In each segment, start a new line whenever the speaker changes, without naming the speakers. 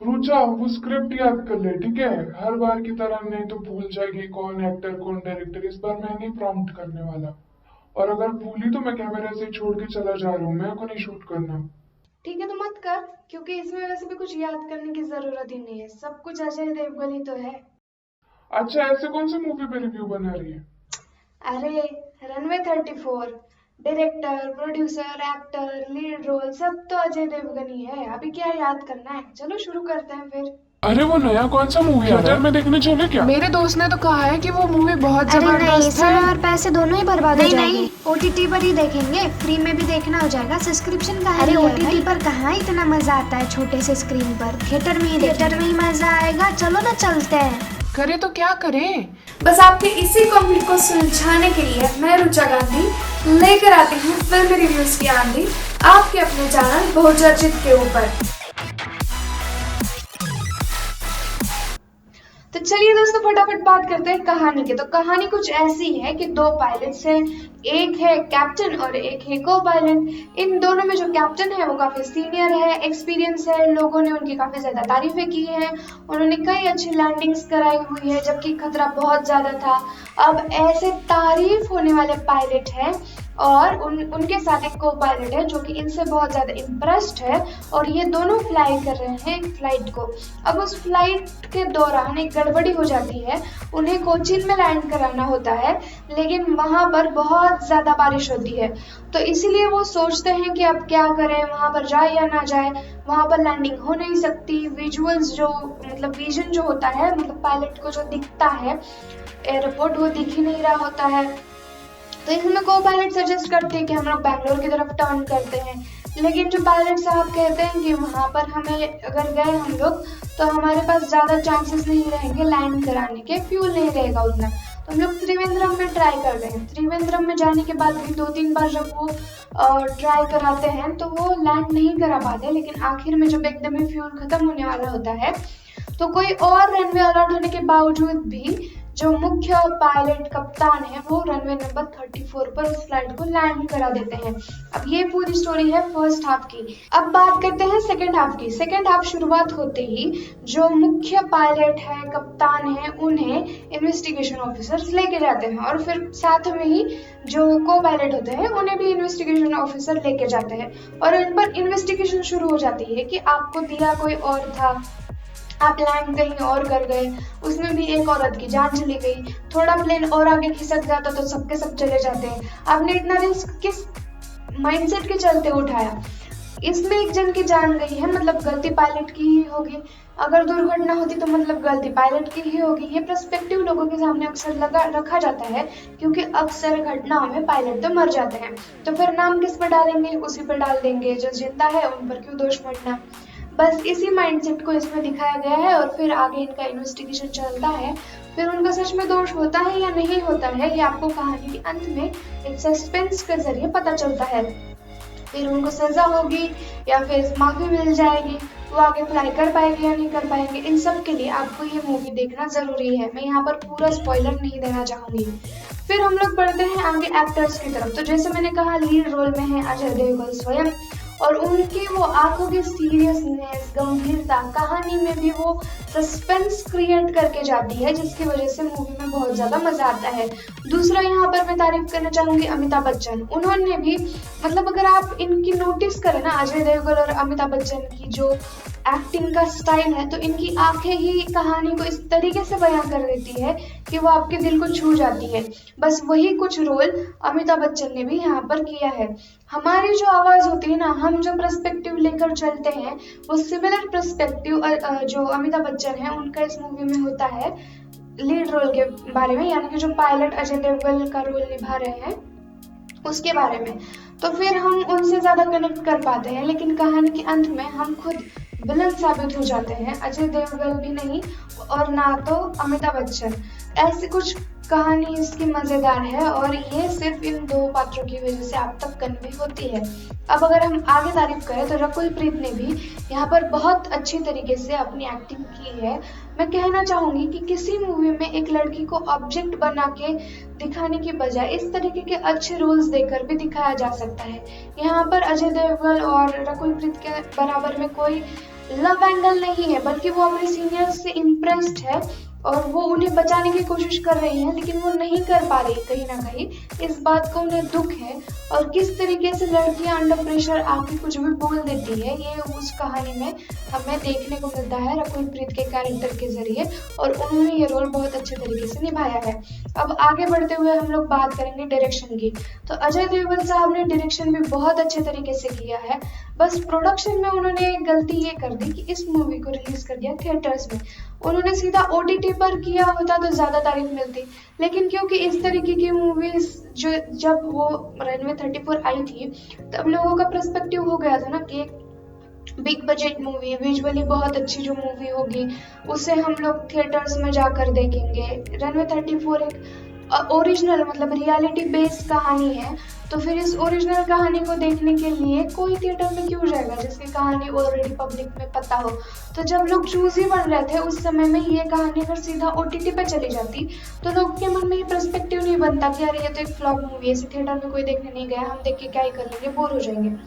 रुचा, वो स्क्रिप्ट याद कर ले, ठीक है? हर बार की तरह नहीं तो भूल जाएगी कौन एक्टर कौन डायरेक्टर। इस बार मैं नहीं प्रॉम्प्ट करने वाला। और अगर भूली तो मैं कैमरा से छोड़ के चला जा रहा हूँ, मैं को नहीं शूट करना।
ठीक है तो मत कर, क्योंकि इसमें वैसे भी कुछ याद करने की जरूरत ही नहीं है, सब कुछ अजय देवगन ही तो है।
अच्छा, ऐसे कौन सी मूवी पे रिव्यू बना रही है?
अरे, runway 34, director, producer, actor, lead role सब तो अजय देवगन ही है। अभी क्या याद करना है, चलो शुरू करते हैं फिर।
अरे वो नया कौन सा मूवी आ रहा है, में देखने चले क्या?
मेरे दोस्त ने तो कहा है कि वो मूवी बहुत
अरे नहीं,
जबरदस्त
समय
है।
और पैसे दोनों ही बर्बाद हो जाएंगे। नहीं, ओटीटी पर ही देखेंगे, फ्री में भी देखना हो जाएगा, सब्सक्रिप्शन का है। अरे ओटीटी पर कहाँ इतना मजा आता है छोटे से स्क्रीन पर, थिएटर में ही मजा आएगा। चलो ना, चलते हैं।
करे तो क्या करें?
बस आपके इसी कॉन्फ्लिक्ट को सुलझाने के लिए मैं रुचा गांधी लेकर आती हूँ फिल्म रिव्यूज की आंधी आपके अपने चैनल बहुचर्चित के ऊपर।
तो चलिए दोस्तों, फटाफट बात करते हैं कहानी की। तो कहानी कुछ ऐसी है कि दो पायलट्स हैं, एक है कैप्टन और एक है को पायलट। इन दोनों में जो कैप्टन है वो काफी सीनियर है, एक्सपीरियंस है, लोगों ने उनकी काफी ज्यादा तारीफें की हैं, उन्होंने कई अच्छी लैंडिंग्स कराई हुई है जबकि खतरा बहुत ज्यादा था। अब ऐसे तारीफ होने वाले पायलट हैं और उनके साथ एक को पायलट है जो कि इनसे बहुत ज़्यादा इम्प्रेस्ड है, और ये दोनों फ्लाई कर रहे हैं एक फ्लाइट को। अब उस फ्लाइट के दौरान एक गड़बड़ी हो जाती है, उन्हें कोचीन में लैंड कराना होता है, लेकिन वहाँ पर बहुत ज़्यादा बारिश होती है। तो इसीलिए वो सोचते हैं कि अब क्या करें, वहाँ पर जाए या ना जाए, वहाँ पर लैंडिंग हो नहीं सकती। विजुअल्स जो मतलब विजन जो होता है, मतलब पायलट को जो दिखता है एयरपोर्ट, वो दिख ही नहीं रहा होता है। तो इसमें को पायलट सजेस्ट करते हैं कि हम लोग बैंगलोर की तरफ टर्न करते हैं, लेकिन जो पायलट साहब कहते हैं कि वहाँ पर हमें अगर गए हम लोग तो हमारे पास ज़्यादा चांसेस नहीं रहेंगे लैंड कराने के, फ्यूल नहीं रहेगा उतना। तो हम लोग त्रिवेंद्रम में ट्राई करते हैं। त्रिवेंद्रम में जाने के बाद भी 2-3 बार जब वो ट्राई कराते हैं तो वो लैंड नहीं करा पाते, लेकिन आखिर में जब एकदम ही फ्यूल खत्म होने वाला होता है तो कोई और रनवे अलर्ट होने के बावजूद भी जो मुख्य पायलट कप्तान है वो रनवे नंबर 34 पर उस फ्लाइट को लैंड करा देते हैं। अब ये पूरी स्टोरी है फर्स्ट हाफ की। अब बात करते हैं सेकंड हाफ की। सेकंड हाफ शुरुआत होते ही जो मुख्य पायलट है, कप्तान है, उन्हें इन्वेस्टिगेशन ऑफिसर्स लेके जाते हैं, और फिर साथ में ही जो को पायलट होते हैं उन्हें भी इन्वेस्टिगेशन ऑफिसर लेके जाते हैं, और इन पर इन्वेस्टिगेशन शुरू हो जाती है कि आपको दिया कोई और था, आप लैंड कहीं और कर गए, उसमें भी एक औरत की जान चली गई, थोड़ा प्लेन और आगे खिसक जाता तो सबके सब चले जाते हैं। आपने इतना रिस्क किस माइंडसेट के चलते उठाया? इसमें एक जन की जान गई है, मतलब गलती पायलट की ही होगी। अगर दुर्घटना होती तो मतलब गलती पायलट की ही होगी। ये पर्सपेक्टिव लोगों के सामने अक्सर लगा रखा जाता है, क्योंकि अक्सर घटनाओं में पायलट तो मर जाते हैं, तो फिर नाम किस पर डालेंगे? उसी पर डाल देंगे। जो जिंदा है उन पर क्यों दोष मढ़ना? बस इसी माइंडसेट को इसमें दिखाया गया है, और फिर आगे इनका इन्वेस्टिगेशन चलता है। फिर उनका सच में दोष होता है या नहीं होता है, ये आपको कहानी के अंत में एक सस्पेंस के जरिए पता चलता है। फिर उनको सजा होगी या फिर माफी मिल जाएगी, वो आगे फ्लाई कर पाएंगे या नहीं कर पाएंगे, इन सब के लिए आपको ये मूवी देखना जरूरी है। मैं यहाँ पर पूरा स्पॉइलर नहीं देना चाहूंगी। फिर हम लोग बढ़ते हैं आगे एक्टर्स की तरफ। तो जैसे मैंने कहा, लीड रोल में है अजय देवगन स्वयं, और उनकी वो आंखों की सीरियसनेस, गंभीरता, कहानी में भी वो सस्पेंस क्रिएट करके जाती है, जिसकी वजह से मूवी में बहुत ज्यादा मजा आता है। दूसरा यहाँ पर मैं तारीफ करना चाहूंगी अमिताभ बच्चन। उन्होंने भी मतलब अगर आप इनकी नोटिस करें ना, अजय देवगन और अमिताभ बच्चन की जो एक्टिंग का स्टाइल है, तो इनकी आंखें ही कहानी को इस तरीके से बयां कर देती है कि वो आपके दिल को छू जाती है। बस वही कुछ रोल अमिताभ बच्चन ने भी यहाँ पर किया है। हमारी जो आवाज होती है ना, हम जो पर्सपेक्टिव लेकर चलते हैं, वो सिमिलर पर्सपेक्टिव जो अमिताभ बच्चन है उनका इस मूवी में होता है लीड रोल के बारे में, यानी कि जो पायलट अजय देवगन का रोल निभा रहे हैं उसके बारे में। तो फिर हम उनसे ज्यादा कनेक्ट कर पाते हैं, लेकिन कहानी के अंत में हम खुद विलन साबित हो जाते हैं। अजय देवगन भी नहीं और ना तो अमिताभ बच्चन। ऐसी कुछ कहानी इसकी मजेदार है, और ये सिर्फ इन दो पात्रों की वजह से आप तक कन्वे होती है। अब अगर हम आगे तारीफ करें तो रकुल प्रीत ने भी यहाँ पर बहुत अच्छी तरीके से अपनी एक्टिंग की है। मैं कहना चाहूंगी कि किसी मूवी में एक लड़की को ऑब्जेक्ट बना के दिखाने की बजाय इस तरीके के अच्छे रोल्स देकर भी दिखाया जा सकता है। यहाँ पर अजय देवगन और रकुल प्रीत के बराबर में कोई लव एंगल नहीं है, बल्कि वो अपने सीनियर्स से इम्प्रेस्ड है और वो उन्हें बचाने की कोशिश कर रही है, लेकिन वो नहीं कर पा रही कहीं ना कहीं। इस बात का उन्हें दुख है और किस तरीके से लड़कियां अंडर प्रेशर आके कुछ भी बोल देती है, ये उस कहानी में हमें देखने को मिलता है रकुल प्रीत के कैरेक्टर के जरिए, और उन्होंने ये रोल बहुत अच्छे तरीके से निभाया है। अब आगे बढ़ते हुए हम लोग बात करेंगे डायरेक्शन की। तो अजय देवगन साहब ने डायरेक्शन भी बहुत अच्छे तरीके से किया है, बस प्रोडक्शन में उन्होंने एक गलती ये कर दी कि इस मूवी को रिलीज कर दिया थिएटर्स में। उन्होंने सीधा OTT पर किया होता तो ज्यादा तारीफ मिलती, लेकिन क्योंकि इस तरीके की मूवीज जो जब वो रनवे 34 आई थी तब लोगों का पर्सपेक्टिव हो गया था ना कि एक बिग बजट मूवी, विजुअली बहुत अच्छी जो मूवी होगी उसे हम लोग थिएटर्स में जाकर देखेंगे। रनवे 34 एक ओरिजिनल मतलब रियलिटी बेस्ड कहानी है, तो फिर इस ओरिजिनल कहानी को देखने के लिए कोई थिएटर में क्यों जाएगा जिसकी कहानी ऑलरेडी पब्लिक में पता हो। तो जब लोग चूजी बन रहे थे उस समय में ये कहानी अगर सीधा OTT पे चली जाती तो लोगों के मन में ये पर्सपेक्टिव नहीं बनता कि अरे ये तो एक फ्लॉप मूवी है, इसे थिएटर में कोई देखने नहीं गया, हम देख के क्या ही कर लेंगे, बोर हो जाएंगे।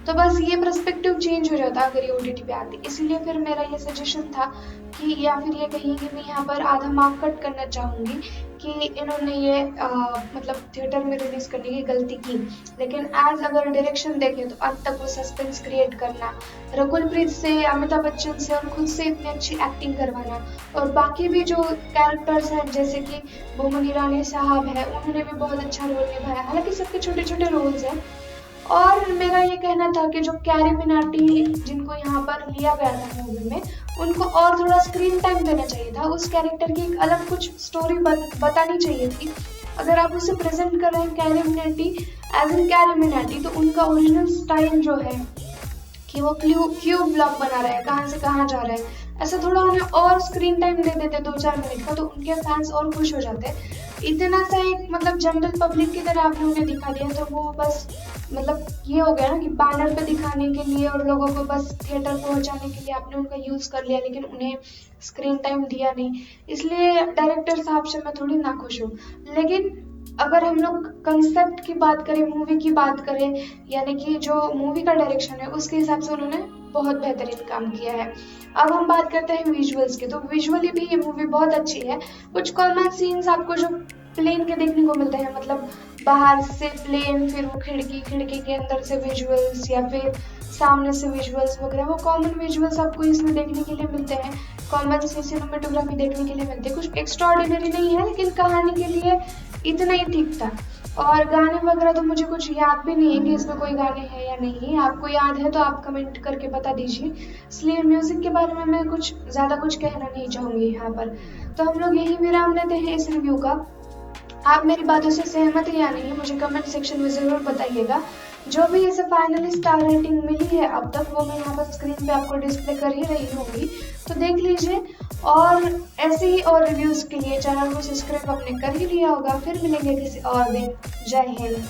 तो बस ये पर्सपेक्टिव चेंज हो जाता अगर ये OTT पे आती। इसलिए फिर मेरा ये सजेशन था कि या फिर ये कहेंगे मैं यहाँ पर आधा मार्क कट करना चाहूँगी कि इन्होंने ये मतलब थिएटर में रिलीज करने की गलती की, लेकिन आज अगर डायरेक्शन देखें तो अब तक वो सस्पेंस क्रिएट करना, रकुल प्रीत से, अमिताभ बच्चन से और खुद से इतनी अच्छी एक्टिंग करवाना, और बाकी भी जो कैरेक्टर्स हैं जैसे कि बोमन ईरानी साहब है उन्होंने भी बहुत अच्छा रोल निभाया, हालांकि सबके छोटे छोटे रोल्स हैं। और मेरा ये कहना था कि जो कैरी मिनाटी जिनको यहाँ पर लिया गया था मूवी में, उनको और थोड़ा स्क्रीन टाइम देना चाहिए था, उस कैरेक्टर की एक अलग कुछ स्टोरी बतानी चाहिए थी। अगर आप उसे प्रेजेंट कर रहे हैं कैरी मिनाटी एज एन कैरी मिनाटी, तो उनका ओरिजिनल स्टाइल जो है कि वो क्यूब ब्लॉग बना रहे हैं, कहाँ से कहाँ जा रहे हैं, ऐसा थोड़ा उन्हें और स्क्रीन टाइम दे देते 2-4 मिनट का, तो उनके फैंस और खुश हो जाते। इतना सा एक मतलब जनरल पब्लिक की तरह आपने उन्हें दिखा दिया, तो वो बस मतलब ये हो गया ना कि बैनर पे दिखाने के लिए और लोगों को बस थिएटर पहुंचाने के लिए आपने उनका यूज कर लिया, लेकिन उन्हें स्क्रीन टाइम दिया नहीं। इसलिए डायरेक्टर साहब से मैं थोड़ी नाखुश हूँ। लेकिन अगर हम लोग कंसेप्ट की बात करें, मूवी की बात करें, यानी कि जो मूवी का डायरेक्शन है उसके हिसाब से उन्होंने बहुत बेहतरीन काम किया है। अब हम बात करते हैं विजुअल्स की, तो विजुअली भी ये मूवी बहुत अच्छी है। कुछ कॉमन सीन्स आपको जो प्लेन के देखने को मिलते हैं, मतलब बाहर से प्लेन, फिर वो खिड़की के अंदर से विजुअल्स, या फिर सामने से विजुअल्स वगैरह, वो कॉमन विजुअल्स आपको इसमें देखने के लिए मिलते हैं। कॉमन सी सिनेमेटोग्राफी देखने के लिए मिलती है, कुछ एक्स्ट्राऑर्डिनरी नहीं है, लेकिन कहानी के लिए इतना ही ठीक था। और गाने वगैरह तो मुझे कुछ याद भी नहीं है कि इसमें कोई गाने हैं या नहीं। आपको याद है तो आप कमेंट करके बता दीजिए। इसलिए म्यूजिक के बारे में मैं कुछ ज़्यादा कुछ कहना नहीं चाहूँगी यहाँ पर। तो हम लोग यही विराम देते हैं इस रिव्यू का। आप मेरी बातों से सहमत हैं या नहीं, मुझे कमेंट सेक्शन में ज़रूर बताइएगा। जो भी इसे फाइनली स्टार रेटिंग मिली है अब तक, वो मैं यहाँ पर स्क्रीन पे आपको डिस्प्ले कर ही रही होंगी, तो देख लीजिए। और ऐसे ही और रिव्यूज़ के लिए चैनल को सब्सक्राइब आपने कर ही लिया होगा। फिर मिलेंगे किसी और दिन। जय हिंद।